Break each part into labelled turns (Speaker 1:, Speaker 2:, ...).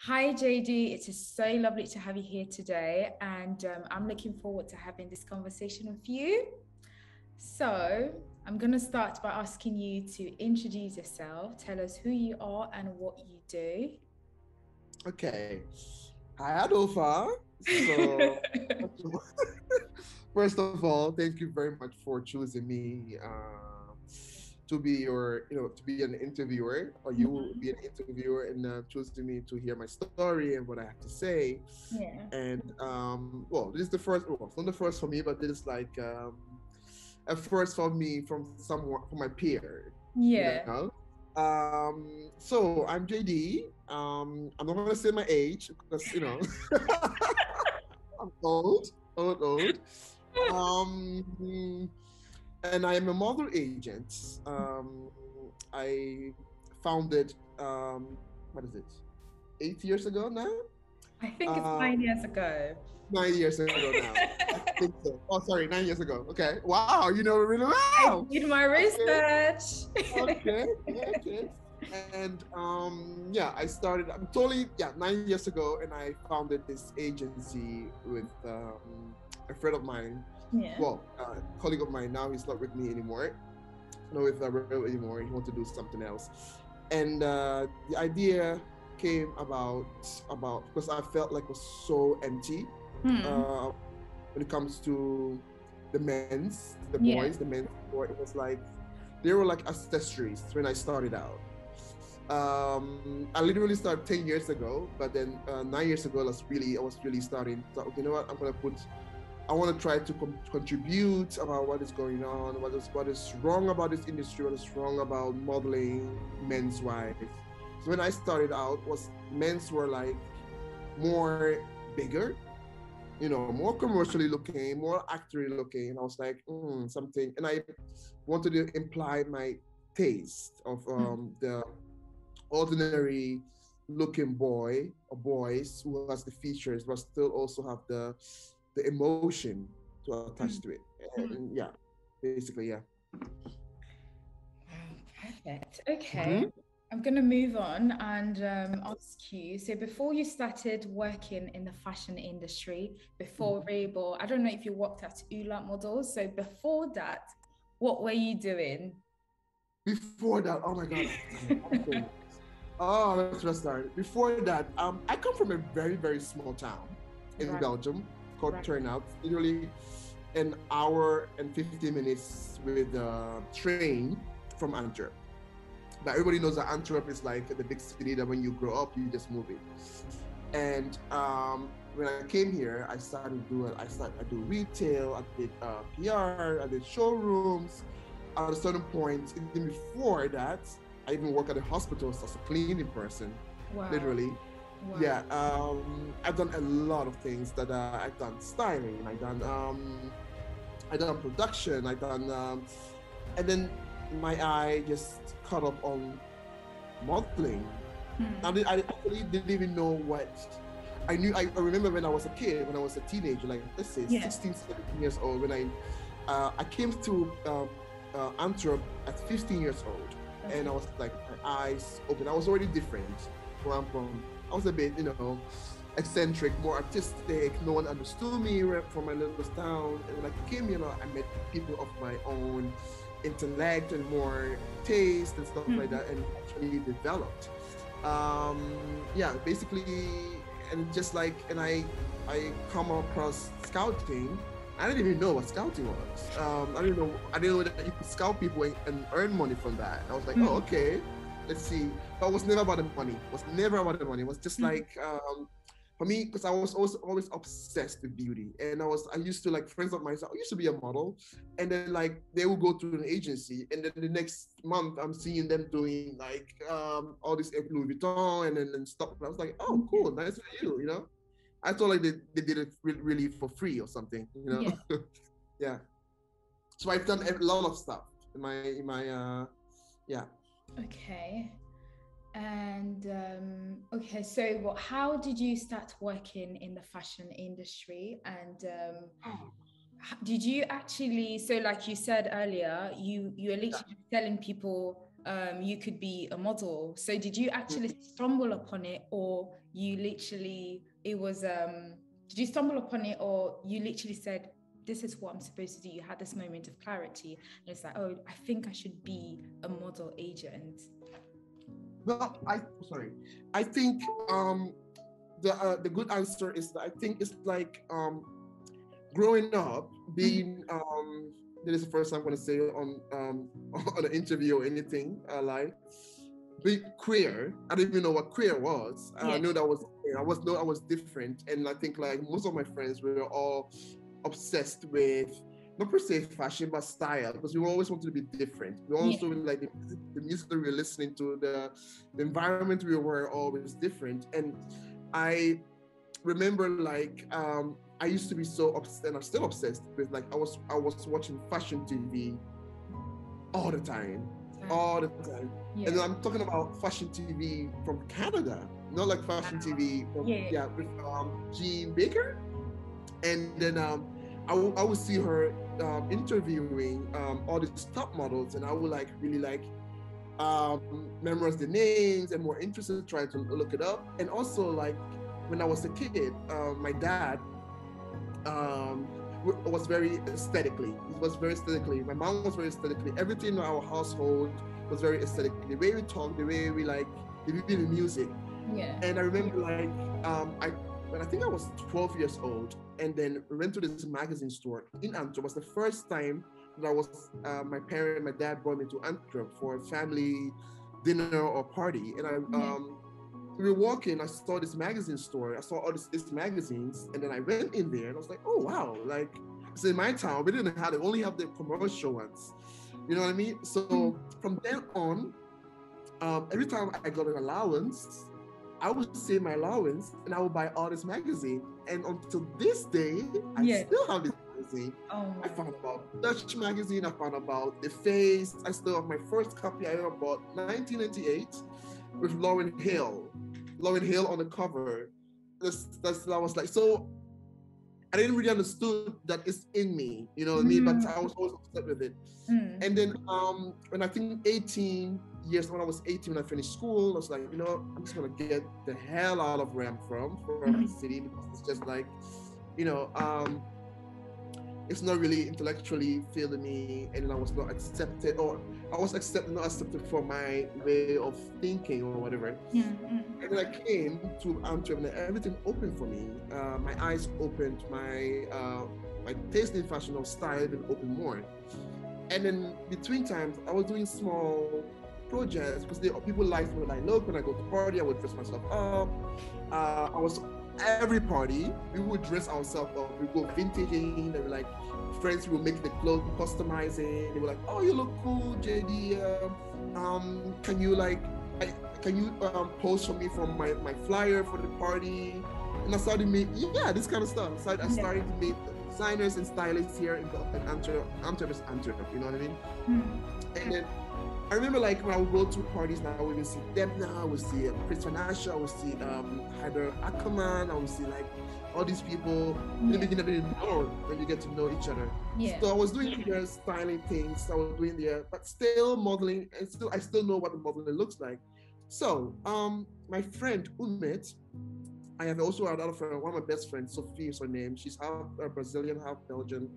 Speaker 1: Hi JD, it is so lovely to have you here today, and I'm looking forward to having this conversation with you. So, I'm going to start by asking you to introduce yourself, tell us who you are and what you do.
Speaker 2: Okay. Hi, Adolfa. So, first of all, thank you very much for choosing me to be to be an interviewer, or you will be an interviewer and choosing me to hear my story and what I have to say.
Speaker 1: Yeah.
Speaker 2: And well, this is the first. Well, it's not the first for me, but this is like a first for me from someone from my peer. You
Speaker 1: Yeah.
Speaker 2: know. So I'm JD. I'm not gonna say my age because I'm old. Um, and I am a model agent. I founded what is it? 8 years ago now.
Speaker 1: I think it's
Speaker 2: Um,
Speaker 1: 9 years ago.
Speaker 2: 9 years ago now. I think so. Oh, sorry, 9 years ago. Okay. Wow, you know really
Speaker 1: I
Speaker 2: well.
Speaker 1: did my
Speaker 2: Okay.
Speaker 1: research.
Speaker 2: Okay. Okay. And yeah, I started. I'm totally, yeah, 9 years ago, and I founded this agency with a friend of mine.
Speaker 1: Yeah.
Speaker 2: Well, colleague of mine. Now he's not with me anymore. Not with Rail anymore. He wants to do something else. And the idea came about because I felt like it was so empty
Speaker 1: Hmm.
Speaker 2: uh, when it comes to the boys,
Speaker 1: Yeah.
Speaker 2: the men's sport. It was like they were like accessories when I started out. I literally started 10 years ago, but then 9 years ago, I was really starting. So, you know what? I want to try to contribute about what is going on, what is wrong about this industry, what is wrong about modeling men's wise. So when I started out, was men's were like more bigger, more commercially looking, more actory looking. And I was like, something. And I wanted to imply my taste of
Speaker 1: Hmm.
Speaker 2: the ordinary looking boy or boys who has the features, but still also have the emotion to attach to
Speaker 1: Hmm.
Speaker 2: it.
Speaker 1: Hmm.
Speaker 2: And yeah, basically, yeah.
Speaker 1: Perfect. Okay.
Speaker 2: Mm-hmm.
Speaker 1: I'm going to move on and ask you. So, before you started working in the fashion industry, before Rebel, I don't know if you worked at Ula Models. So, before that, what were you doing?
Speaker 2: Before that, oh my God, oh, let's just start. Before that, I come from a very, very small town in
Speaker 1: Right,
Speaker 2: Belgium called
Speaker 1: right.
Speaker 2: Turnhout. Literally an hour and 15 minutes with the train from Antwerp. But everybody knows that Antwerp is like the big city that when you grow up, you just move it. And when I came here, I do retail, I did PR, I did showrooms. At a certain point, even before that, I even work at a hospital as a cleaning person,
Speaker 1: Wow,
Speaker 2: literally.
Speaker 1: wow.
Speaker 2: Yeah, I've done a lot of things that I've done styling, I done production, and then my eye just caught up on modeling.
Speaker 1: Hmm.
Speaker 2: I actually didn't even know what I knew. I remember when I was a kid, when I was a teenager, like let's say
Speaker 1: Yeah.
Speaker 2: 16, 17 years old, when I came to Antwerp at 15 years old, and
Speaker 1: Okay.
Speaker 2: I was like my eyes open. I was already different where I'm from. I was a bit, eccentric, more artistic. No one understood me from my little town. And when I came, I met people of my own intellect and more taste and stuff like
Speaker 1: Hmm.
Speaker 2: that, and actually developed. Yeah, basically, and just like, and I come across scouting. I didn't even know what scouting was. I didn't know that you could scout people and earn money from that. And I was like, oh,
Speaker 1: Hmm.
Speaker 2: okay, let's see. But it was never about the money. It was never about the money. It was just
Speaker 1: Hmm.
Speaker 2: like for me, because I was also always obsessed with beauty, and I used to like friends of mine. I used to be a model, and then like they will go to an agency, and then the next month I'm seeing them doing like all this Louis Vuitton and stuff. And I was like, oh,
Speaker 1: Yeah.
Speaker 2: cool, nice for you, you know. I thought like they did it really for free or something, you know.
Speaker 1: Yeah.
Speaker 2: Yeah. So I've done a lot of stuff in my yeah.
Speaker 1: Okay. And okay, so how did you start working in the fashion industry? And did you actually, so like you said earlier, you are literally telling people you could be a model. So did you actually stumble upon it, or you literally, it was, did you stumble upon it, or you literally said, this is what I'm supposed to do? You had this moment of clarity, and it's like, oh, I think I should be a model agent.
Speaker 2: Well, I think the good answer is that I think it's like growing up, being this is the first time I'm going to say on an interview or anything like being queer. I didn't even know what queer was. I knew that I was different, and I think like most of my friends were all obsessed with not per se fashion but style, because we always wanted to be different. We also like the music that we were listening to, the environment we were always different. And I remember like I used to be so obsessed, and I'm still obsessed with like I was watching fashion TV all the time. Yeah. And I'm talking about fashion TV from Canada, not like fashion TV from, with Jean Baker. And then I would see her interviewing all these top models, and I would like really like memorize the names and more interested, trying to look it up. And also like when I was a kid, my dad was very aesthetically. He was very aesthetically. My mom was very aesthetically. Everything in our household was very aesthetic. The way we talk, the way we like, the music.
Speaker 1: Yeah.
Speaker 2: And I remember like when I think I was 12 years old, and then we went to this magazine store in Antwerp. It was the first time that I was my dad brought me to Antwerp for a family dinner or party, and we were walking, I saw this magazine store. I saw all these magazines, and then I went in there and I was like, oh wow, like it's in my town. We didn't have it, we only have the commercial ones. You know what I mean? So from then on, every time I got an allowance, I would save my allowance and I would buy all this magazine. And until this day, I still have this magazine. I found about Dutch magazine, I found about The Face. I still have my first copy I ever bought, 1998, with Lauryn Hill on the cover. That was like, so I didn't really understood that it's in me, you know what I mean? But I was always upset with it. And then when I think 18 years, when I was 18, when I finished school, I was like, you know, I'm just gonna get the hell out of where I'm from the city, because it's just like, you know, it's not really intellectually feeling me, and I was not accepted, or I was not accepted for my way of thinking or whatever. And then I came to Antwerp, and everything opened for me. My eyes opened, my taste in fashion or style even opened more. And then between times, I was doing small projects because people liked me. Like, look, when I go to party, I would dress myself up. I was every party, we would dress ourselves up. We go vintaging. They were like friends. We would make the clothes, customize it. They were like, "Oh, you look cool, JD. Can you post for me from my flyer for the party?" And I started making this kind of stuff. So I started to meet designers and stylists here in Antwerp. Antwerp, you know what I mean? And then I remember like when I would go to parties now, we would see Debna, I would see Chris Vanasha, I would see Ankomah, I would see like all these people. In the beginning, I didn't know, when you get to know each other. So I was doing their styling things, I was doing their, but still modeling, and I still know what the modeling looks like. So my friend Umet, I have also another friend, one of my best friends, Sophie is her name. She's half Brazilian, half Belgian,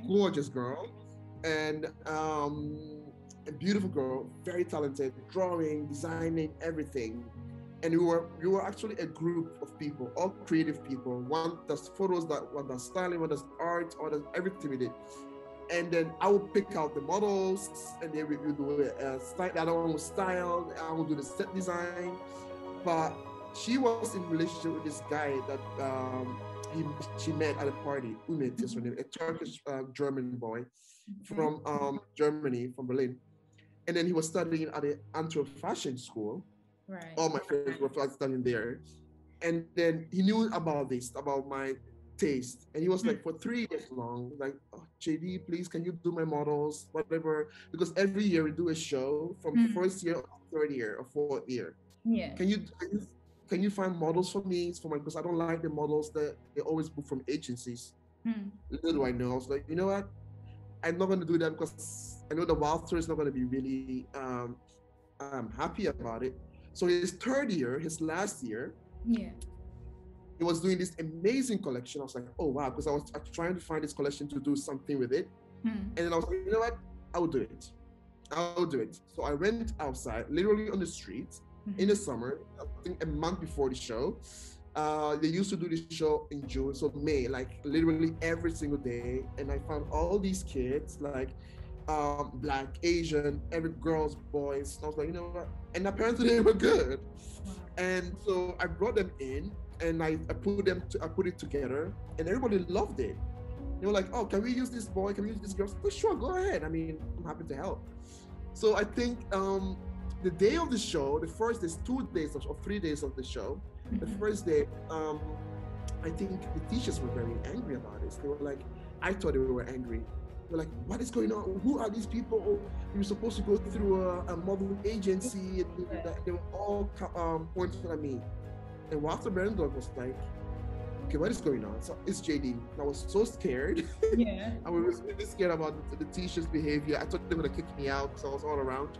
Speaker 2: gorgeous girl, and a beautiful girl, very talented, drawing, designing, everything. And we were actually a group of people, all creative people. One does photos, one does styling, one does art, one does everything with it. And then I would pick out the models, and then we would do style. The other one was style. I would do the set design. But she was in relationship with this guy that she met at a party. Umet is her name, a Turkish German boy from Germany, from Berlin. And then he was studying at the Antwerp Fashion School.
Speaker 1: Right.
Speaker 2: All my friends were studying there. And then he knew about my taste. And he was like, for 3 years long, like, oh, JD, please, can you do my models, whatever? Because every year we do a show from first year, third year, or fourth year.
Speaker 1: Yeah.
Speaker 2: Can you find models for me? Because I don't like the models that they always book from agencies. Little do I know. I was like, you know what? I'm not going to do that because I know the Walter is not going to be really happy about it. So his third year, his last year,
Speaker 1: Yeah.
Speaker 2: he was doing this amazing collection. I was like, oh wow, because I was trying to find this collection to do something with it. And then I was like, you know what? I will do it. I'll do it. So I went outside, literally on the street in the summer, I think a month before the show. They used to do this show in June, so May, like literally every single day. And I found all these kids, like Black, Asian, every girls, boys. And I was like, you know what? And apparently they were good. And so I brought them in and I put it together and everybody loved it. They were like, oh, can we use this boy? Can we use this girl? So, sure, go ahead. I mean, I'm happy to help. So I think the day of the show, the first there's 2 days or 3 days of the show. The first day, I think the teachers were very angry about this. They were like, I thought they were angry. They're like, what is going on? Who are these people? You're supposed to go through a modeling agency. And they were all pointing at me. And Walter Berendorf was like, okay, what is going on? So it's JD. And I was so scared.
Speaker 1: Yeah.
Speaker 2: I was really scared about the teacher's behavior. I thought they were gonna kick me out because I was all around.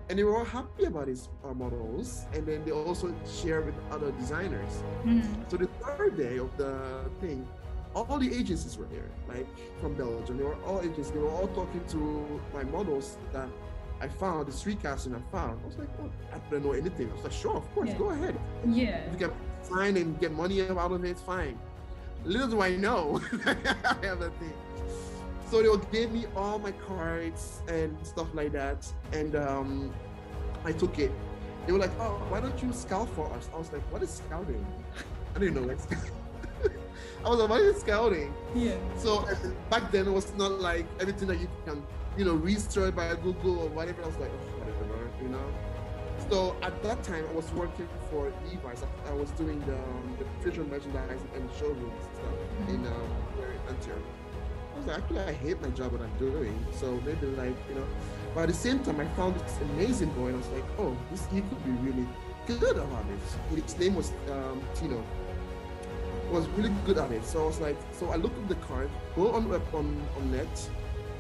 Speaker 2: And they were all happy about his models. And then they also share with other designers. So the third day of the thing, all the agencies were there, like from Belgium. They were all agencies. They were all talking to my models that I found, the street casting I found. I was like, oh, I didn't know anything. I was like, sure, of course, go ahead.
Speaker 1: Yeah.
Speaker 2: If you can sign and get money out of it, fine. Little do I know, I have a thing. So they gave me all my cards and stuff like that. And I took it. They were like, oh, why don't you scout for us? I was like, what is scouting? I didn't know what I was like, what is scouting?
Speaker 1: Yeah.
Speaker 2: So back then it was not like everything that you can, research by Google or whatever. I was like, oh, whatever, So at that time I was working for Levi's. I was doing the visual merchandising and showroom stuff in Antioch. I was like, actually I hate my job what I'm doing. So maybe but at the same time I found this amazing boy and I was like, oh, he could be really good about it. His name was Tino. Was really good at it. So I was like, so I looked at the card, go on net,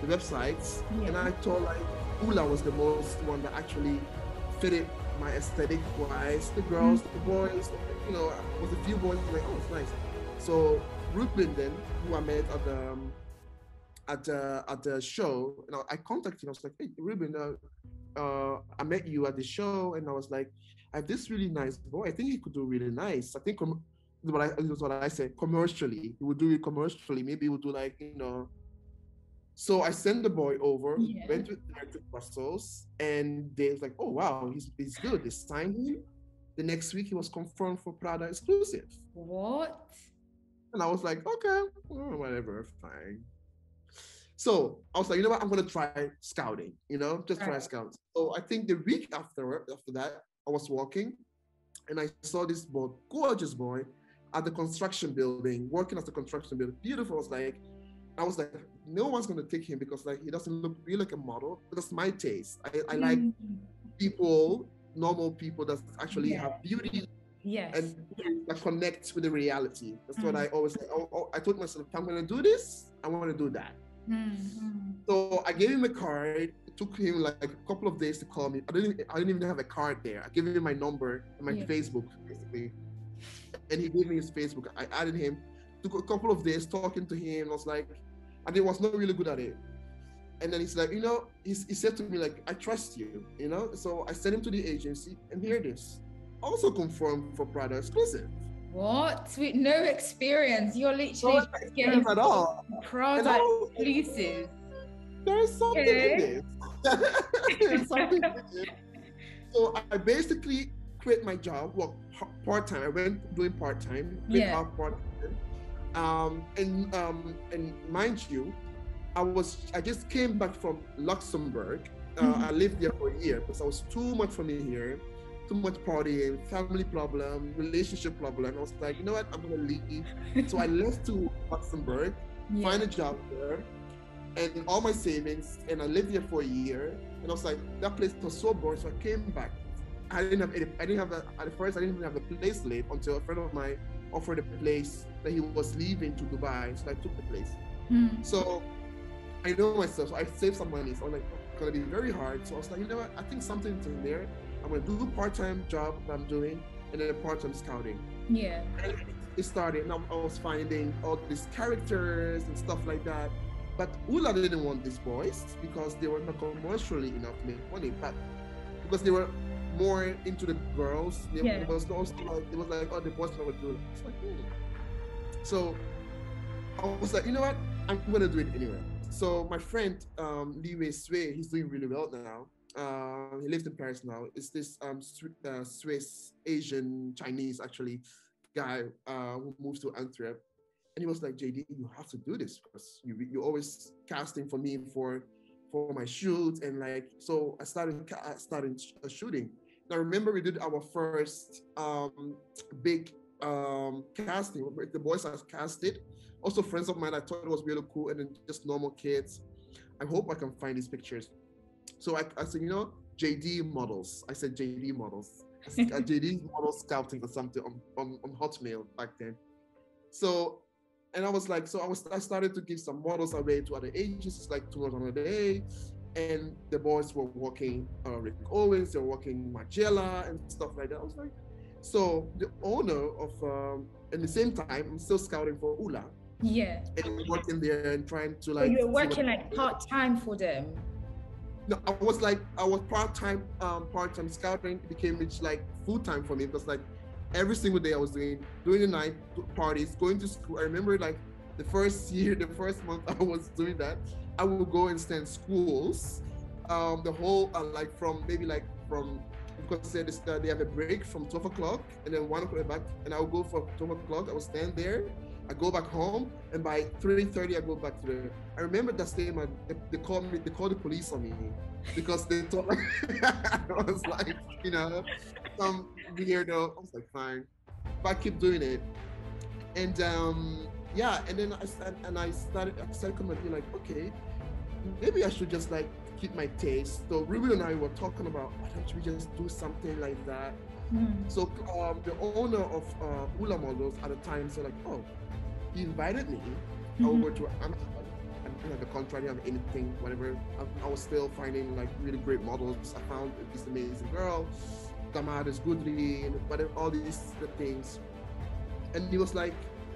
Speaker 2: the websites, and I thought like Ula was the most one that actually fitted my aesthetic wise. The girls, the boys, was a few boys like, oh, it's nice. So Ruben then, who I met at the show, I contacted him. I was like, hey Ruben, I met you at the show, and I was like, I have this really nice boy. I think he could do really nice. I think what I said, commercially. He would do it commercially. Maybe he would do like, So I sent the boy over, went to Brussels, and they was like, oh wow, he's good. They signed him. The next week he was confirmed for Prada exclusive.
Speaker 1: What? And
Speaker 2: I was like, okay, whatever, fine. So I was like, you know what, I'm gonna try scouting, just try scouting. So I think the week after that, I was walking and I saw this boy, gorgeous boy, at the construction building, working at the construction building. Beautiful. I was like, no one's gonna take him because like he doesn't look really like a model. But that's my taste. I like people, normal people that actually have beauty and that connect with the reality. That's what I always say. I told myself, if I'm gonna do this, I want to do that. So I gave him a card. It took him like a couple of days to call me. I didn't even have a card there. I gave him my number and my Facebook basically. And he gave me his Facebook. I added him. Took a couple of days talking to him. I was like, and he was not really good at it. And then he's like, he said to me like, I trust you, So I sent him to the agency, and here it is. Also confirmed for Prada exclusive.
Speaker 1: What? With no experience, you're literally getting
Speaker 2: at all.
Speaker 1: Prada exclusive.
Speaker 2: There is something in this. There's something in this. So I basically quit my job, part-time. I went doing part-time, and mind you, I just came back from Luxembourg. I lived there for a year because I was too much for me here, too much partying, family problem, relationship problem. I was like, you know what, I'm gonna leave. So I left to Luxembourg, find a job there, and all my savings, and I lived there for a year. And I was like, that place was so boring, so I came back. At first I didn't even have a place to live until a friend of mine offered a place that he was leaving to Dubai, so I took the place. So I know myself, so I saved some money. So I'm like, oh, it's gonna be very hard. So I was like, you know what? I think something's in there. I'm gonna do a part-time job that I'm doing, and then a part-time scouting.
Speaker 1: Yeah.
Speaker 2: And it started, and I was finding all these characters and stuff like that. But Ula didn't want these boys because they were not commercially enough to make money, but because they were more into the girls.
Speaker 1: Yeah.
Speaker 2: It was also like, it was like, oh, the boys never do it. It's like, So I was like, you know what? I'm gonna do it anyway. So my friend Li Wei Sui, he's doing really well now. He lives in Paris now. It's this Swiss Asian Chinese actually guy who moved to Antwerp, and he was like, JD, you have to do this because you always casting for me for my shoots, and like, so I started shooting. And I remember we did our first big casting. The boys I casted, also friends of mine. I thought it was really cool, and then just normal kids. I hope I can find these pictures. So I said, you know, JD models. I said JD models. JD model scouting or something on Hotmail back then. So, and I was like, I started to give some models away to other agencies, like $200 a day. And the boys were working Rick Owens, they were working Magella and stuff like that. I was like, so the owner of, at the same time, I'm still scouting for Ula.
Speaker 1: Yeah.
Speaker 2: And working there and trying to like.
Speaker 1: So you were working like part-time for them?
Speaker 2: No, I was part-time scouting. It became like full-time for me because like every single day I was doing the night parties, going to school. I remember like the first month I was doing that, I would go and stand schools, the whole because they have a break from 12 o'clock and then 1 o'clock back, and I would go for 12 o'clock. I would stand there. I go back home, and by 3:30 I go back to the. I remember that statement. They called the police on me because they thought like I was like, you know, some weirdo. I was like, fine, but I keep doing it, and yeah, and then I started coming to be like, okay, maybe I should just like keep my taste. So Ruben and I were talking about, why don't we just do something like that? So the owner of Ula Models at the time said like, oh, he invited me over to Amsterdam. I didn't have a contract, I didn't have anything, whatever. I was still finding like really great models. I found this amazing girl, Damaris Goodly, and whatever, all these things. And he was like,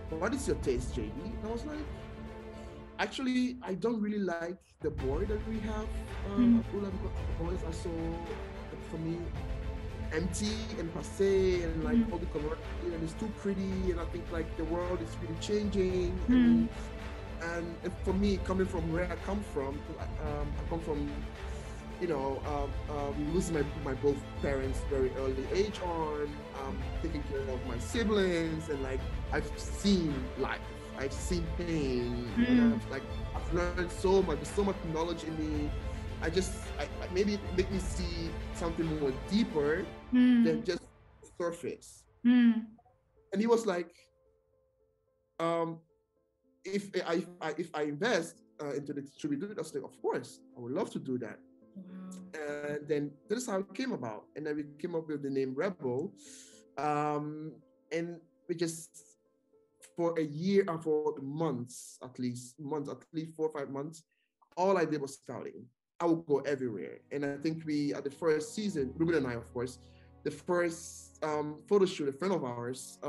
Speaker 2: what is your taste, JD? And I was like, actually, I don't really like the boy that we have at Ula, because the boys are so, for me, empty and passe, and like all the color, and it's too pretty, and I think like the world is really changing. And for me, coming from where I come from, I come from, you know, losing my both parents very early age on, taking care of my siblings, and like I've seen life, I've seen pain, and I've learned so much. There's so much knowledge in me. I maybe it make me see something more deeper than just surface. And he was like, if I invest into the, should we do it? I was like, of course, I would love to do that. And then this is how it came about. And then we came up with the name Rebel. And we just, for a year or for months, at least 4 or 5 months, all I did was scouting. I would go everywhere. And I think at the first season, Ruben and I, of course, the first photo shoot, a friend of ours,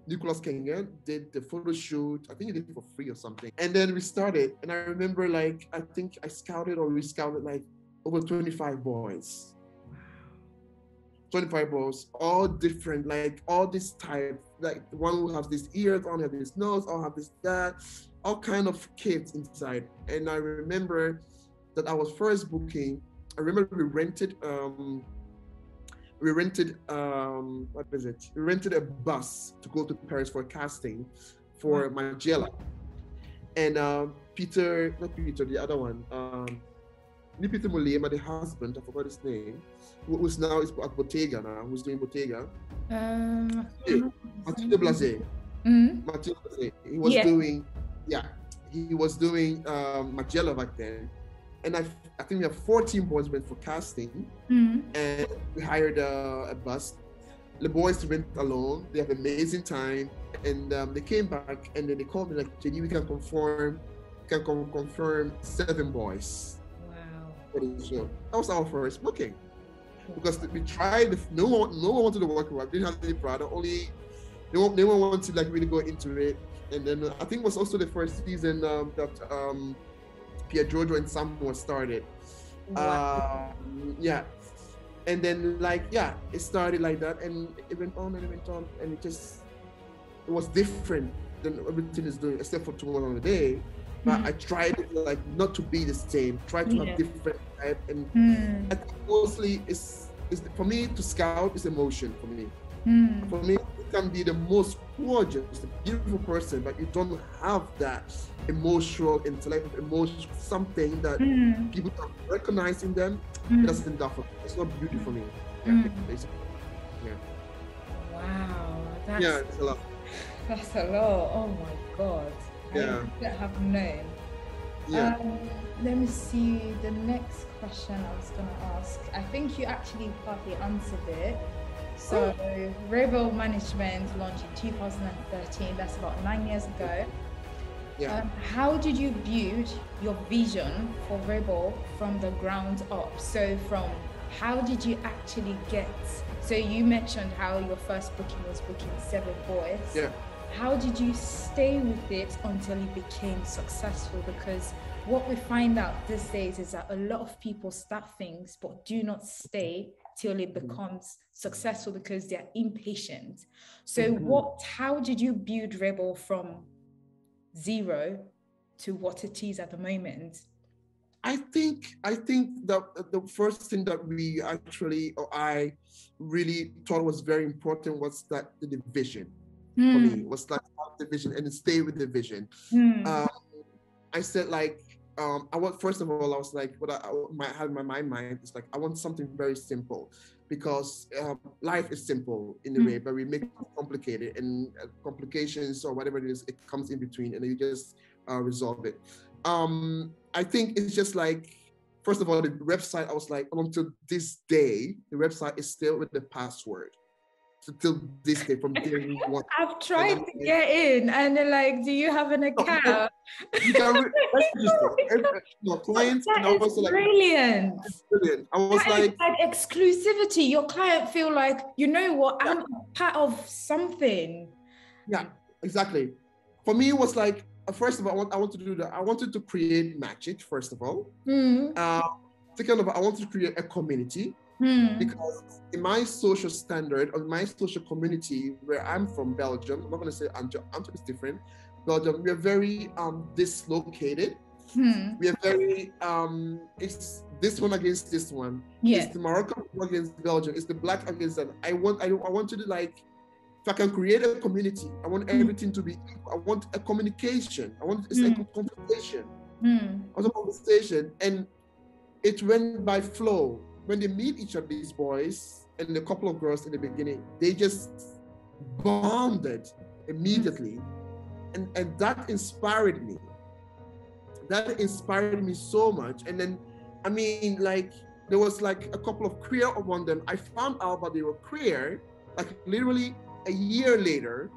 Speaker 2: Nicholas Kenyan, did the photo shoot. I think he did it for free or something. And then we started. And I remember like, I think we scouted like over 25 boys. 25 boys, all different, like all this type, like one who has this ears, one have this nose, all have this, that, all kind of kids inside. And I remember that I was first booking. I remember we rented a bus to go to Paris for a casting for Magella. And the other one, Peter Mulema, the husband, I forgot his name, who's now is at Bottega now, who's doing Bottega. Matilde Blase. Matilde Blase. He was doing Magella back then. And I think we have 14 boys went for casting, and we hired a bus. The boys went alone. They have an amazing time, and they came back, and then they called me like, JD, we can confirm can confirm 7 boys
Speaker 1: Wow.
Speaker 2: for the show. That was our first booking. Because we tried, no one wanted to work with us. Didn't have any product. Only no one wanted to like really go into it. And then I think it was also the first season that Pierre Giorgio and Sam was started.
Speaker 1: Wow.
Speaker 2: Yeah. And then like it started like that, and it went on, and it was different than everything is doing, except for tomorrow on the day. But I tried like not to be the same, try to have different type, and I think mostly is for me to scout is emotion for me. For me, you can be the most gorgeous, the beautiful person, but you don't have that emotional, intellectual, emotional something that people can recognize in them. That's enough. It's not beauty for me. Basically.
Speaker 1: Wow.
Speaker 2: It's a lot.
Speaker 1: That's a lot. Oh my God. I don't have known. Let me see the next question I was going to ask. I think you actually partly answered it. So Rebel Management launched in 2013. That's about 9 years ago. How did you build your vision for Rebel from the ground up? So how did you actually get? So you mentioned how your first booking was booking 7 boys.
Speaker 2: Yeah.
Speaker 1: How did you stay with it until it became successful? Because what we find out these days is that a lot of people start things but do not stay till it becomes successful because they're impatient. So how did you build Rebel from 0 to what it is at the moment?
Speaker 2: I think that the first thing that I really thought was very important was that the vision for me was like the vision and stay with the vision. I said like first of all I was like what I had in my mind is like I want something very simple, because life is simple in a way, but we make it complicated, and complications or whatever it is, it comes in between, and you just resolve it. I think it's just like, first of all, the website, I was like, until this day, the website is still with the password. So till this day, from day one.
Speaker 1: I've tried to get in, and they're like, do you have an account?
Speaker 2: You can register. Clients, and I was like,
Speaker 1: brilliant.
Speaker 2: Brilliant. I was like
Speaker 1: exclusivity. Your client feel like, you know what, I'm part of something.
Speaker 2: Yeah, exactly. For me, it was like, first of all, I want to do that. I wanted to create magic, first of all. Second of all, I wanted to create a community. Because in my social standard, or my social community where I'm from, Belgium, I'm not going to say Antwerp is different. Belgium, we are very dislocated. We are very, it's this one against this one. It's the Moroccan against Belgium. It's the black against that. I want to do like, if I can create a community, I want everything to be equal. I want a communication. I want a conversation. I want a conversation. And it went by flow. When they meet each of these boys and a couple of girls in the beginning, they just bonded immediately. And that inspired me. That inspired me so much. And then, I mean, like, there was like a couple of queer among them. I found out that they were queer, like literally a year later.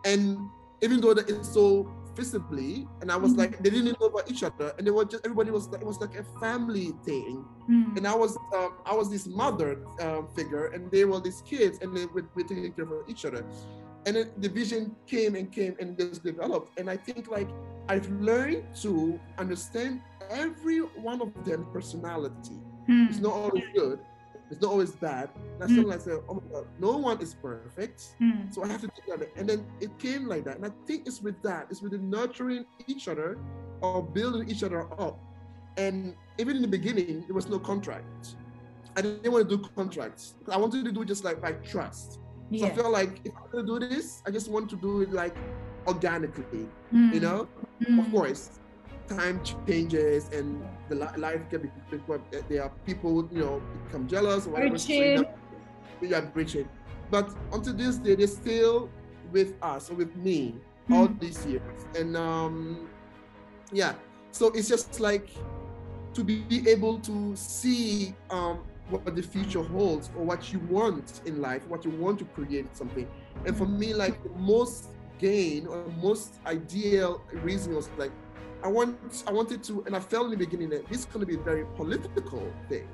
Speaker 2: And even though that it's so visibly, and I was like, they didn't know about each other, and they were just, everybody was like, it was like a family thing. And I was this mother figure, and they were these kids, and they were taking care of each other. And then the vision came and just developed. And I think like I've learned to understand every one of them personality. It's not always good. It's not always bad. That's something I say, oh my God, no one is perfect. So I have to take that. And then it came like that. And I think it's with that. It's with the nurturing each other or building each other up. And even in the beginning, there was no contract. I didn't want to do contracts. I wanted to do just like by trust. So I felt like if I'm going to do this, I just want to do it like organically, you know? Of course, time changes and the life can be, there are people, you know, become jealous or whatever. So you are breaching. But until this day, they're still with us or with me all these years. And so it's just like to be able to see what the future holds or what you want in life, what you want to create something. And for me, like the most gain or most ideal reason was like, I wanted to, and I felt in the beginning that this is going to be a very political thing.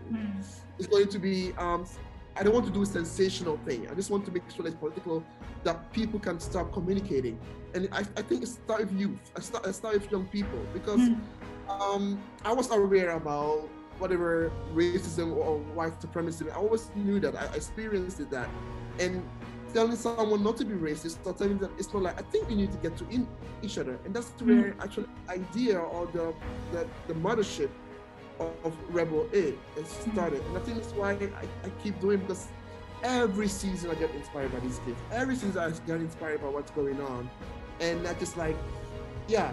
Speaker 2: It's going to be, I don't want to do a sensational thing. I just want to make sure it's political, that people can start communicating. And I think it started with youth. I started with young people, because I was aware about whatever racism or white supremacy. I always knew that. I experienced that. And telling someone not to be racist, or telling them it's not like, I think we need to get to each other. And that's where actually the idea or the mothership of Rebel A is started. And I think that's why I keep doing, because every season I get inspired by these kids. Every season I get inspired by what's going on. And I just like, yeah,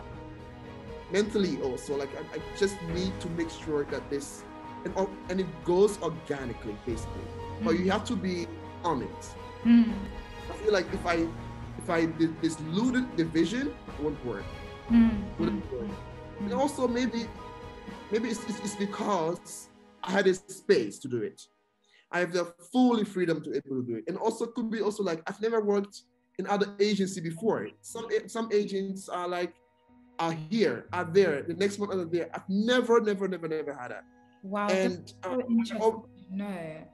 Speaker 2: mentally also, like I just need to make sure that this, and it goes organically, basically. But you have to be on it. I feel like if I diluted the vision, it won't work. Wouldn't work. And also maybe it's because I had a space to do it. I have the fully freedom to able to do it. And also could be also like, I've never worked in other agency before. Some agents are like, are here, are there, the next month are there. I've never had that.
Speaker 1: Wow,
Speaker 2: and
Speaker 1: that's so interesting. No.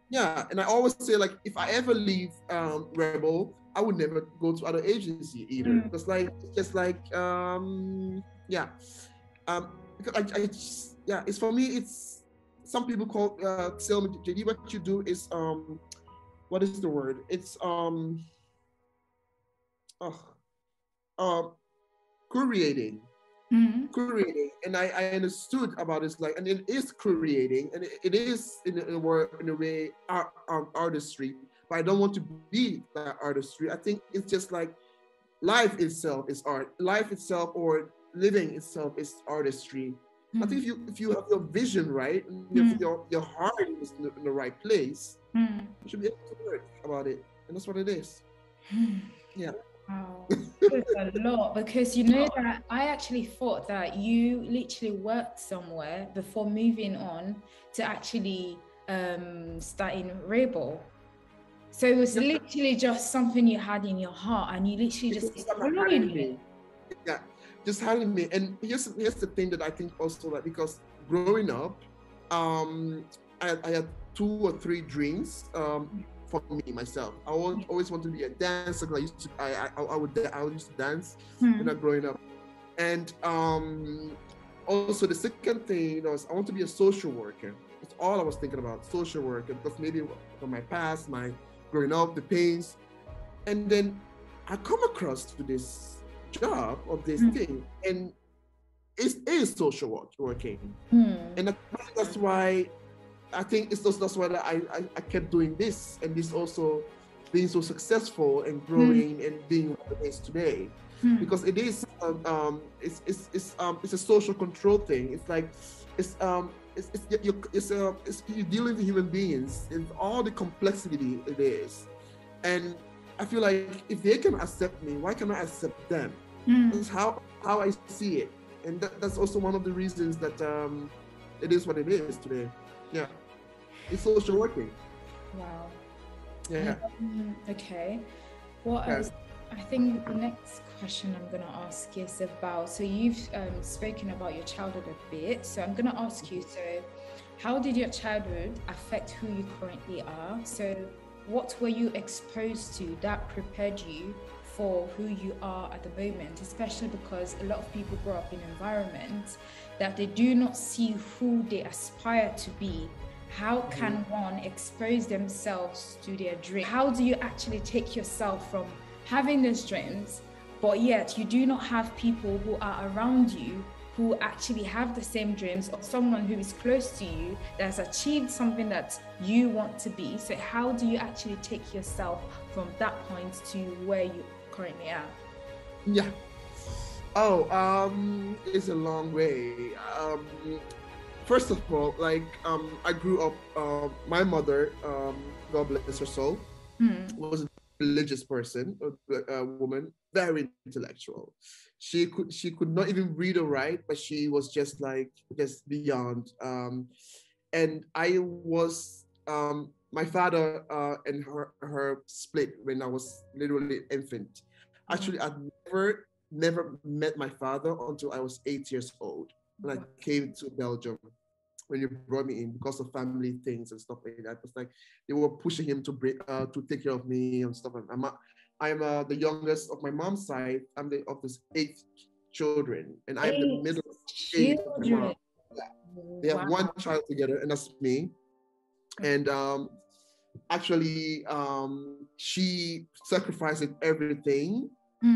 Speaker 2: Yeah, and I always say, like, if I ever leave Rebel, I would never go to other agency either. Because like, it's just like, yeah. Because I just, yeah, it's for me, it's, some people call, tell me, JD, what you do is, what is the word? It's, creating. Creating, and I understood about this, like, and it is creating, and it is in a way artistry, but I don't want to be that artistry. I think it's just like life itself is art. Life itself, or living itself, is artistry. I think if you have your vision right, and if your heart is in the right place, you should be able to work about it, and that's what it is. Yeah.
Speaker 1: Wow, that's a lot, because you know that I actually thought that you literally worked somewhere before moving on to actually starting Rebel. So it was literally just something you had in your heart, and you literally just following it.
Speaker 2: Yeah, just having me. And here's the thing that I think also, like, because growing up, I had 2 or 3 dreams. For me, myself, I always wanted to be a dancer, because I used to dance when I was growing up. And also the second thing, was I want to be a social worker. That's all I was thinking about, social worker, because maybe from my past, my growing up, the pains. And then I come across to this job of this thing, and it is social working. And that's why I think it's also, that's why I kept doing this, and this also being so successful and growing and being what it is today, because it is it's a social control thing. It's like you deal with human beings and all the complexity it is, and I feel like if they can accept me, why can't I accept them? That's how I see it, and that's also one of the reasons that it is what it is today. Yeah, it's social working.
Speaker 1: Wow.
Speaker 2: Yeah.
Speaker 1: Okay. What else? I think the next question I'm going to ask is about, so you've spoken about your childhood a bit, so I'm going to ask you, so how did your childhood affect who you currently are? So what were you exposed to that prepared you for who you are at the moment, especially because a lot of people grow up in environments that they do not see who they aspire to be. How can one expose themselves to their dream? How do you actually take yourself from having those dreams, but yet you do not have people who are around you who actually have the same dreams, or someone who is close to you that has achieved something that you want to be? So how do you actually take yourself from that point to where you currently are?
Speaker 2: Yeah. It's a long way. First of all, like, I grew up, my mother, God bless her soul, was a religious person, a woman, very intellectual. She could not even read or write, but she was just beyond. And I was, my father and her split when I was literally infant. Actually, I'd never never met my father until I was 8 years old when I came to Belgium. When you brought me in because of family things and stuff like that, it was like they were pushing him to take care of me and stuff. I'm the youngest of my mom's side. I'm the of this 8 children, and I'm the middle of 8 of my mom. Yeah. They have one child together, and that's me. And actually, she sacrificed everything.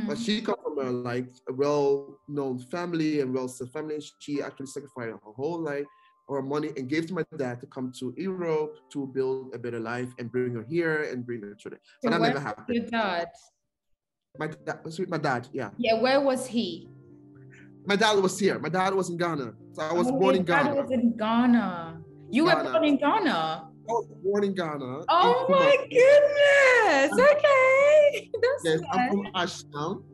Speaker 2: But she comes from a well-known family and well-set family. She actually sacrificed her whole life, her money, and gave to my dad to come to Europe to build a better life and bring her here and bring her children.
Speaker 1: So
Speaker 2: but that never happened.
Speaker 1: Your dad?
Speaker 2: My dad, yeah.
Speaker 1: Yeah, where was he?
Speaker 2: My dad was here. My dad was in Ghana. So I was born in Ghana.
Speaker 1: My dad was in Ghana. You were born in Ghana?
Speaker 2: I was born in Ghana.
Speaker 1: Oh my goodness. Okay.
Speaker 2: Yes, I'm from Ashtown.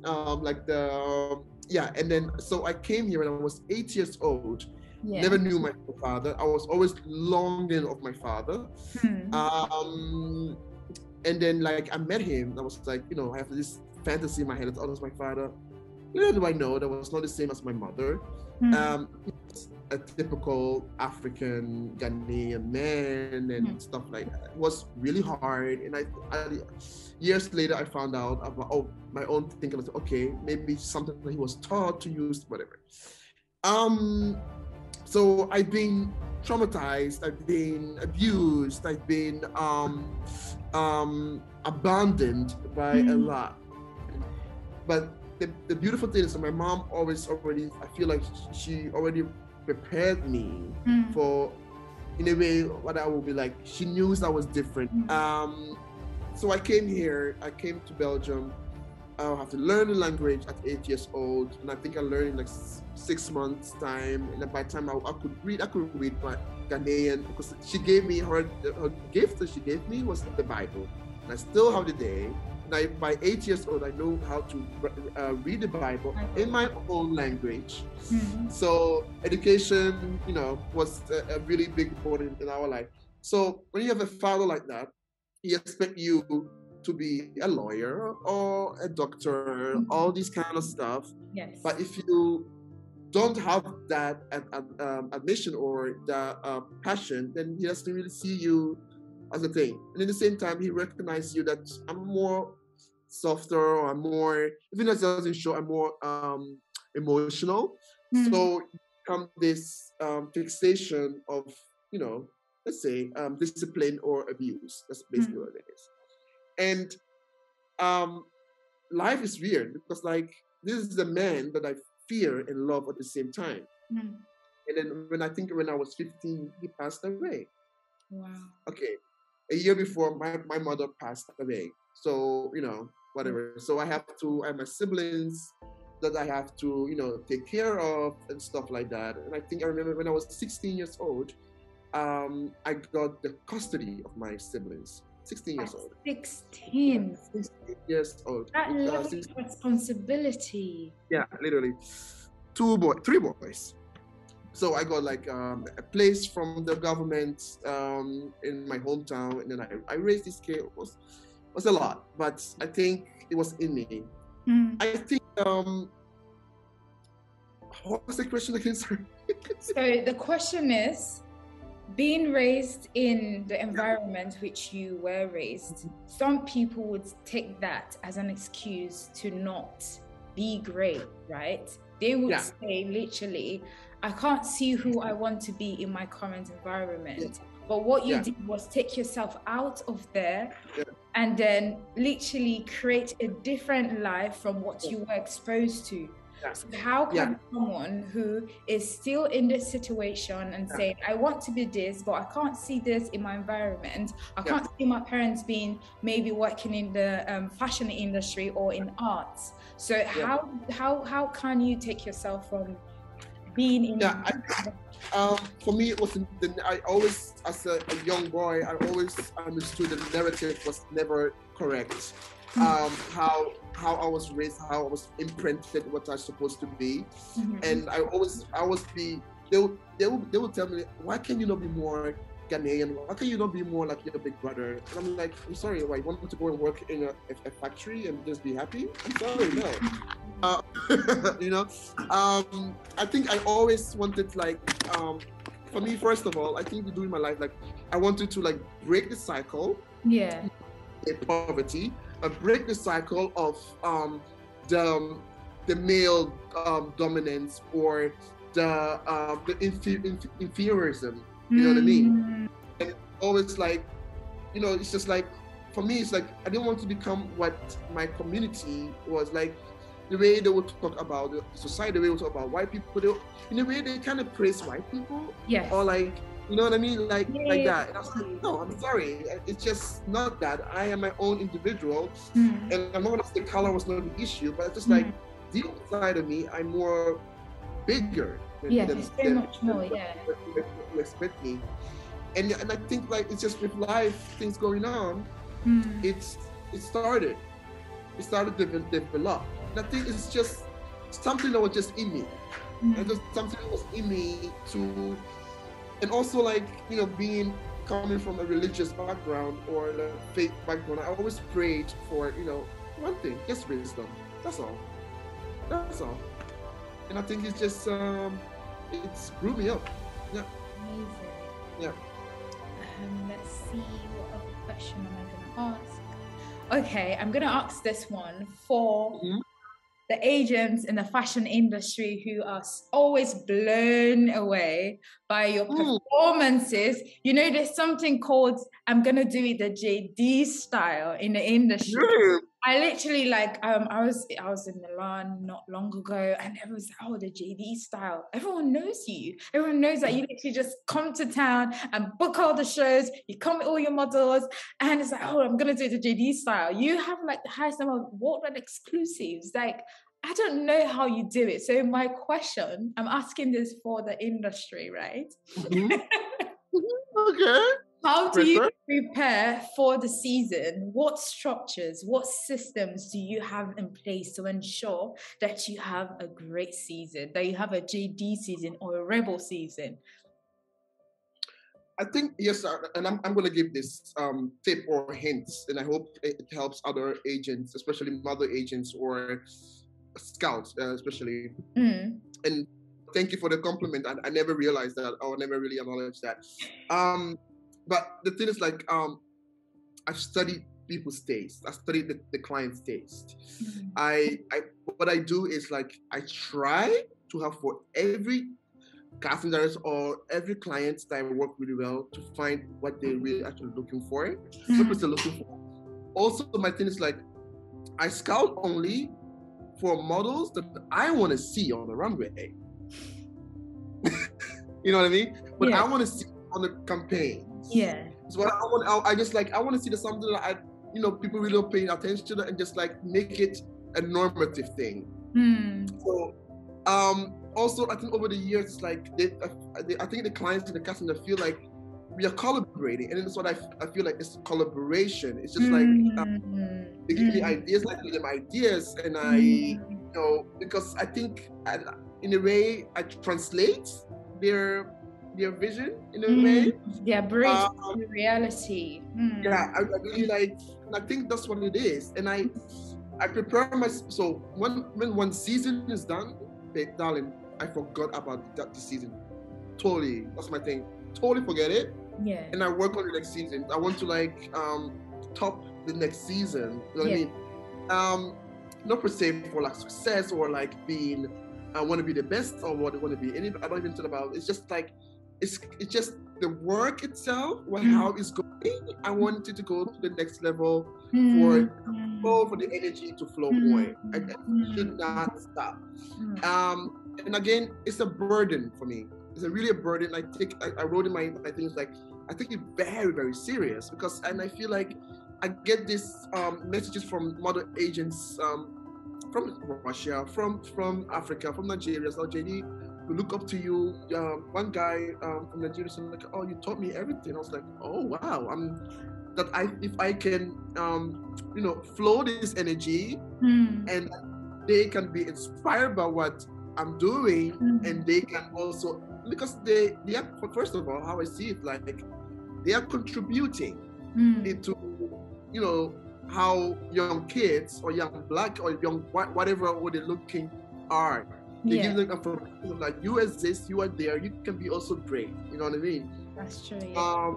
Speaker 2: And then so I came here when I was 8 years old. Yeah. Never knew my father. I was always longing of my father. And then like I met him. I was like, I have this fantasy in my head. Oh, that's my father. Little do I know that was not the same as my mother. A typical African Ghanaian man and stuff like that. It was really hard. And I years later I found out about my own thinking. I was like, okay, maybe something that he was taught to use, whatever. So I've been traumatized, I've been abused, I've been abandoned by a lot. But the beautiful thing is that my mom I feel like she already prepared me for, in a way, what I will be like. She knew I was different. So I came to Belgium. I have to learn the language at 8 years old, and I think I learned in like 6 months time. And by the time I could read my Ghanaian, because she gave me her gift that she gave me was the Bible, and I still have the day. And by 8 years old, I know how to read the Bible in my own language. So education, was a really big important in our life. So when you have a father like that, he expects you to be a lawyer or a doctor, all these kind of stuff.
Speaker 1: Yes.
Speaker 2: But if you don't have that admission or that passion, then he doesn't really see you as a thing. And at the same time, he recognizes you that I'm more softer, or I'm more, even though it doesn't show, I'm more emotional. So come this fixation of, let's say discipline or abuse. That's basically what it is. And life is weird because like this is the man that I fear and love at the same time. And then when I was 15, he passed away.
Speaker 1: Wow.
Speaker 2: Okay. A year before my mother passed away. So, whatever. So I have my siblings that I have to, take care of and stuff like that. And I think I remember when I was 16 years old, I got the custody of my siblings. 16 years old.
Speaker 1: 16
Speaker 2: years old.
Speaker 1: That level of responsibility.
Speaker 2: Yeah, literally. 3 boys. So I got like a place from the government in my hometown, and then I raised this kid. It was a lot, but I think it was in me. I think what was the question again? Sorry.
Speaker 1: So the question is, being raised in the environment which you were raised, some people would take that as an excuse to not be great, right? They would say literally, I can't see who I want to be in my current environment. But what you did was take yourself out of there and then literally create a different life from what you were exposed to. So how can someone who is still in this situation and saying, I want to be this, but I can't see this in my environment. I can't see my parents being maybe working in the fashion industry or in arts. So how can you take yourself from being in
Speaker 2: for me, it was I always, as a young boy, I always understood that the narrative was never correct. How I was raised, how I was imprinted, what I was supposed to be, and I always be. They will tell me, why can you not be more Ghanaian? Why can you not be more like your big brother? And I'm like, I'm sorry, I want to go and work in a factory and just be happy? I'm sorry, no. you know. I think I always wanted like, for me, first of all, I think to do in my life, like I wanted to like break the cycle of poverty, break the cycle of the male dominance or the inferiorism. You know what I mean? And always like, you know, it's just like, for me, it's like I didn't want to become what my community was like. The way they would talk about the society, the way they would talk about white people, in a way they kind of praise white people, or like, you know what I mean, like that. And I was like, no, I'm sorry, it's just not that. I am my own individual, and I'm not gonna say color was not the issue, but it's just like deep inside of me, I'm more bigger.
Speaker 1: Than so much more.
Speaker 2: You expect me, and I think like it's just with life, things going on, it started to develop. I think it's just something that was just in me. And just something that was in me to, and also like, you know, coming from a religious background or a faith background, I always prayed for, you know, one thing, just wisdom. That's all. And I think it's just, it's grew me up. Yeah.
Speaker 1: Amazing.
Speaker 2: Yeah.
Speaker 1: Let's see, what other question am I going to ask? Okay, I'm going to ask this one for the agents in the fashion industry who are always blown away by your performances. You know, there's something called, I'm going to do it the JD style in the industry.
Speaker 2: Yeah.
Speaker 1: I literally like, I was in Milan not long ago, and everyone was like, oh, the JD style. Everyone knows you. Everyone knows that you literally just come to town and book all the shows. You come with all your models, and it's like, oh, I'm going to do the JD style. You have like the highest number of worldwide exclusives. Like, I don't know how you do it. So my question, I'm asking this for the industry, right?
Speaker 2: Okay.
Speaker 1: How do you prepare for the season? What structures, what systems do you have in place to ensure that you have a great season, that you have a JD season or a Rebel season?
Speaker 2: I think, yes, and I'm going to give this tip or hints, and I hope it helps other agents, especially mother agents or scouts, especially. And thank you for the compliment. I never realized that, or never really acknowledged that. But the thing is, like, I've studied people's taste. I studied the client's taste. What I do is, like, I try to have for every casting director or every client that I work really well to find what they're really actually looking for. What they're looking for. Also, my thing is, like, I scout only for models that I want to see on the runway. You know what I mean? But I want to see on the campaign.
Speaker 1: Yeah.
Speaker 2: So what I want to see the something that people really are paying attention to that, and just like make it a normative thing. So also I think over the years, it's like I think the clients and the customer feel like we are collaborating, and that's what I feel like it's collaboration. It's just like they give me ideas, like I give them ideas, and I because I think in a way I translate their vision in a way.
Speaker 1: Yeah, bridge to reality.
Speaker 2: Yeah, I really like, and I think that's what it is. And I prepare myself. So when one season is done, darling, I forgot about that season. Totally, that's my thing. Totally forget it.
Speaker 1: Yeah. And
Speaker 2: I work on the next season. I want to like top the next season. You know what I mean? Not per se for like success or like being I want to be the best or what I want to be. I don't even talk about. It's just like it's just the work itself, how it's going. I want it to go to the next level for the energy to flow more. And should not stop. And again, it's a burden for me. It's really a burden. I wrote in my things like I take it very, very serious because I feel like I get these messages from mother agents from Russia, from Africa, from Nigeria. So JD, we look up to you. One guy from Nigeria said like, "Oh, you taught me everything." I was like, "Oh wow!" If I can flow this energy and they can be inspired by what I'm doing, and they can also, because they are, first of all, how I see it, like they are contributing into how young kids or young black or young white, whatever what they're looking are. They give
Speaker 1: Yeah,
Speaker 2: them information like you exist, you are there, you can be also great. You know what I mean?
Speaker 1: that's true. Yeah.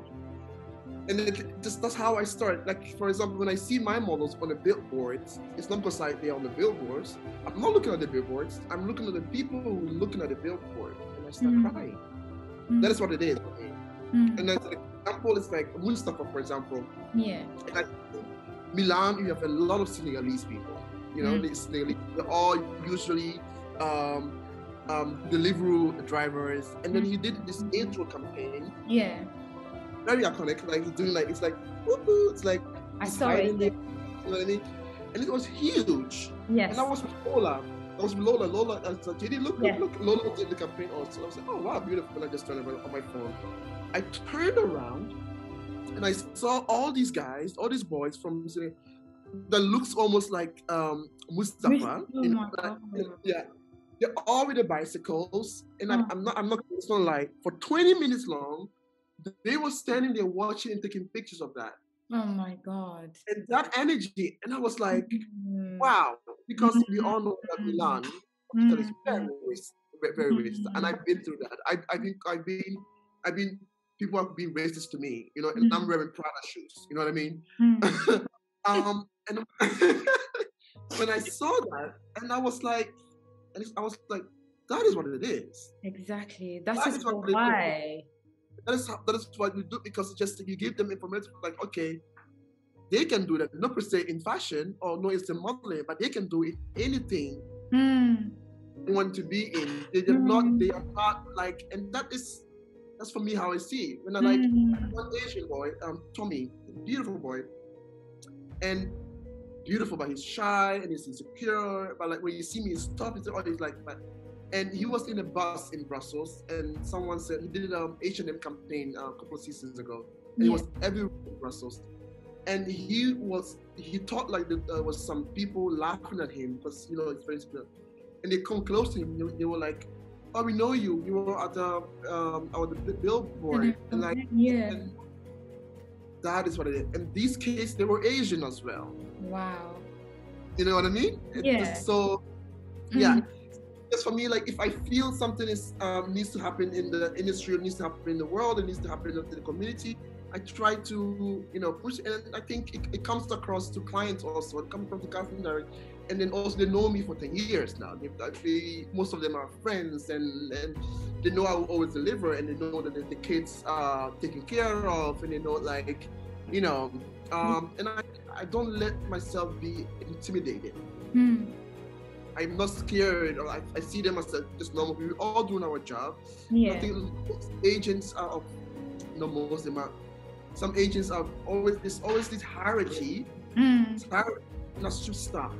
Speaker 2: And just that's how I start. Like for example, when I see my models on the billboards, it's not because they're on the billboards. I'm not looking at the billboards. I'm looking at the people who are looking at the billboard, and I start crying. That is what it is. And as an example, it's like Mustafa, for example.
Speaker 1: Yeah.
Speaker 2: And Milan, you have a lot of Senegalese people. You know, they're all usually Deliveroo drivers. And then he did this intro campaign.
Speaker 1: Yeah.
Speaker 2: Very iconic. Like he's doing like, it's like, woo-hoo, it's like
Speaker 1: I saw it.
Speaker 2: you know what I mean? And it was huge.
Speaker 1: Yes.
Speaker 2: And I was with Lola. Lola, I was like, JD, look, Lola did the campaign also. I was like, oh wow, beautiful. And I just turned around on my phone. I turned around and I saw all these guys, all these boys from that looks almost like Mustafa. Yeah. They're all with the bicycles. And I'm not it's not like for 20 minutes long, they were standing there watching and taking pictures of that.
Speaker 1: Oh my God.
Speaker 2: And that energy, and I was like, wow, because we all know that Milan is very racist, and I've been through that. I've been people have been racist to me, you know, and I'm wearing Prada shoes, you know what I mean? And when I saw that, and I was like, that is what it is.
Speaker 1: Exactly. That is why.
Speaker 2: That is what you do, because it's just you give them information like, okay, they can do that, not per se in fashion or no, it's in modeling, but they can do it anything they want to be in. They are not like, and that's for me how I see it. When I like one Asian boy, Tommy, beautiful boy, and beautiful, but he's shy and he's insecure. But like when you see me, he's tough. He's always like, and he was in a bus in Brussels, and someone said he did an H&M campaign a couple of seasons ago. And it was everywhere in Brussels, and he thought like there was some people laughing at him because you know it's very insecure. And they come close to him. They were like, "Oh, we know you. You were at the billboard." And like, and that is what it is. And these kids, they were Asian as well.
Speaker 1: Wow.
Speaker 2: You know what I mean?
Speaker 1: Yeah.
Speaker 2: So, yeah. Just for me, like if I feel something is needs to happen in the industry, it needs to happen in the world, it needs to happen in the community, I try to push it. And I think it comes across to clients also. It comes from the casting director, and then also they know me for 10 years now. Most of them are friends, and they know I will always deliver, and they know that the kids are taken care of, and they know like and I don't let myself be intimidated. I'm not scared, or I see them as just normal people. We're all doing our job.
Speaker 1: Yeah.
Speaker 2: I think most agents are most of them are. Some agents are there's always this hierarchy. That should stop.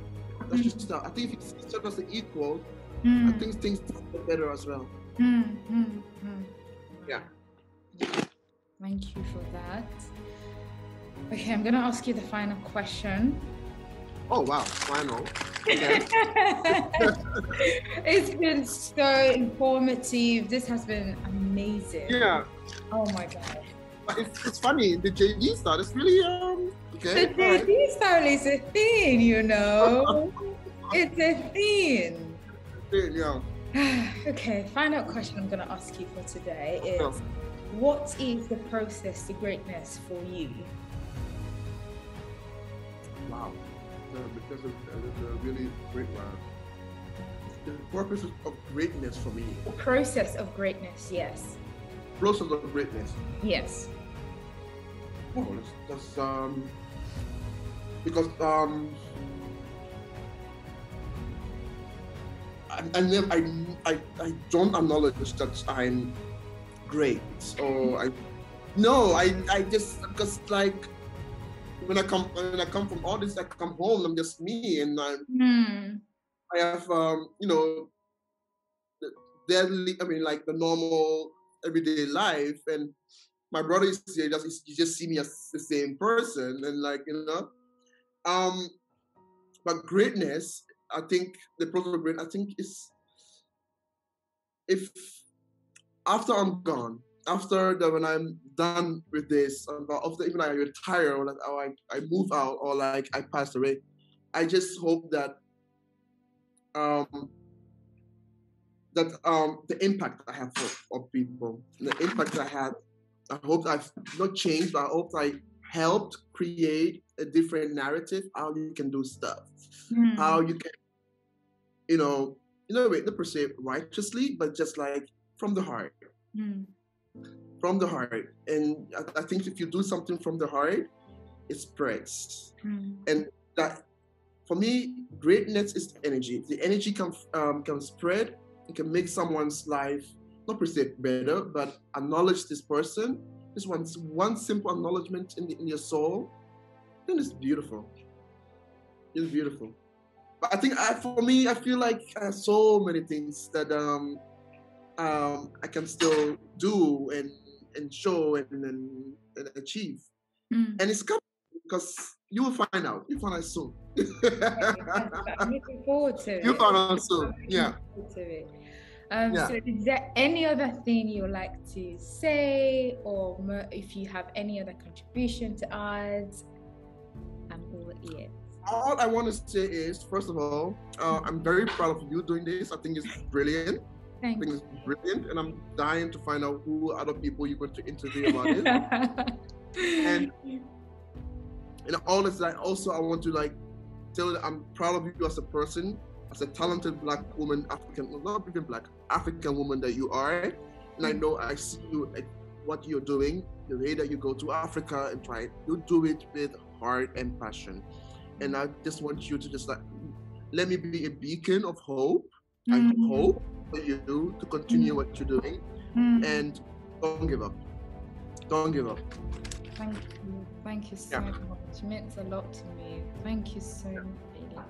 Speaker 2: That should stop. I think if it's just as equal, I think things get better as well. Yeah.
Speaker 1: Thank you for that. Okay, I'm gonna ask you the final question.
Speaker 2: Oh wow, final. Okay.
Speaker 1: It's been so informative. This has been amazing.
Speaker 2: Yeah.
Speaker 1: Oh my God.
Speaker 2: It's funny. The JD style is really okay.
Speaker 1: The JD style is a thing, you know. It's a thing.
Speaker 2: Yeah.
Speaker 1: Okay. Final question I'm gonna ask you for today is, what is the process to greatness for you?
Speaker 2: Wow. Because of a really great one. The purpose of greatness for me.
Speaker 1: The process of greatness, yes.
Speaker 2: Process of greatness.
Speaker 1: Yes.
Speaker 2: Oh, that's because I don't acknowledge that I'm great, or I just because like. When I come from all this, I come home. I'm just me, and I have like the normal everyday life. And my brother is here. You just see me as the same person, and like but greatness. I think the process of greatness. I think is if after I'm gone. After that, when I'm done with this, after even I retire, or like I move out, or like I pass away, I just hope that that the impact I have for people, the impact I had. I hope I've not changed, but I hope I helped create a different narrative. How you can do stuff, how you can, wait, not per se righteously, but just like from the heart, from the heart. And I think if you do something from the heart, it spreads. And that, for me, greatness is energy. If the energy can spread, it can make someone's life not per se better, but acknowledge this person. This one simple acknowledgement in your soul, then it's beautiful. It's beautiful. But I think for me, I feel like I have so many things that I can still do and show and achieve. And it's coming because you will find out. You'll find out soon.
Speaker 1: I'm looking forward to it.
Speaker 2: You'll find out soon. Yeah.
Speaker 1: So is there any other thing you would like to say, or if you have any other contribution to add? I'm all ears.
Speaker 2: All I want to say is, first of all, I'm very proud of you doing this. I think it's brilliant. I think it's brilliant, and I'm dying to find out who other people you're going to interview about it. And all this, like, also I want to tell you that I'm proud of you as a person, as a talented Black woman, not even Black, African woman that you are. And I know I see you at what you're doing, the way that you go to Africa and try it. You do it with heart and passion. And I just want you to just let me be a beacon of hope. I hope for you to continue what you're doing, and don't give up. Don't give up.
Speaker 1: Thank you. Thank you so much. It means a lot to me. Thank you so much.